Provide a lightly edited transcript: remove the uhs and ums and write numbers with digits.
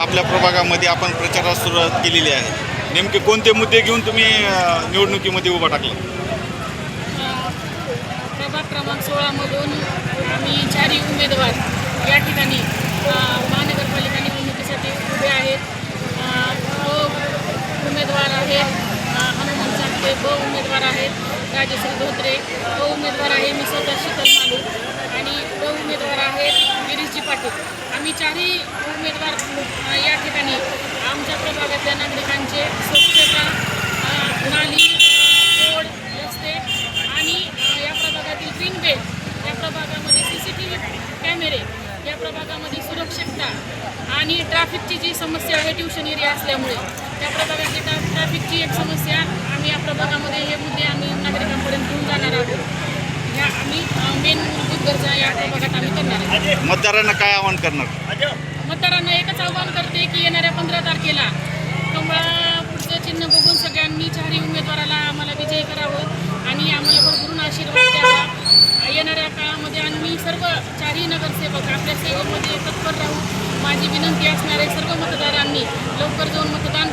आपल्या प्रभागामध्ये आपण प्रचारास सुरुवात केलेली आहे. नेमके कोणते मुद्दे घेऊन तुम्ही निवडणुकीमध्ये उभा टाकला? प्रभाग क्रमांक 16 मधून आम्ही 4 उमेदवार या ठिकाणी महानगरपालिका निवडणुकीसाठी उभे आहेत. उमेदवार आहेत हनुमान चाकरे, उमेदवार आहेत राजेश्री धोत्रे, उमेदवार आहे मी स्वतः शीतल मालू आणि उमेदवार आहेत गिरीशजी पाटील. आम्ही 4ही उमेदवार या ठिकाणी आमच्या प्रभागातल्या नागरिकांचे स्वच्छता, नाली, रोड, रस्ते आणि या प्रभागातील ग्रीन बेल्ट, या प्रभागामध्ये CCTV कॅमेरे, या प्रभागामध्ये सुरक्षितता आणि ट्रॅफिकची जी समस्या आहे, ट्युशन एरिया असल्यामुळे त्या प्रभागाची ट्रॅफिकची एक समस्या आम्ही या प्रभागामध्ये हे मुद्दे आम्ही नागरिकांपर्यंत घेऊन जाणार आहोत. ह्या आम्ही मेन मूलभूत गरजा या प्रभागात आम्ही करणार आहोत. मतदारांना काय आवाहन करणार? मतदारांना एकच आवाहन करते की येणाऱ्या 15 तारखेला कमळा पुढचं चिन्ह बघून सगळ्यांनी 4ही उमेदवाराला आम्हाला विजयी करावं आणि आम्हाला भरभरून आशीर्वाद द्यावा. येणाऱ्या काळामध्ये आम्ही सर्व 4ही नगरसेवक आपल्या सेवेमध्ये तत्पर राहू. माझी विनंती असणारे सर्व मतदारांनी लवकर जाऊन मतदान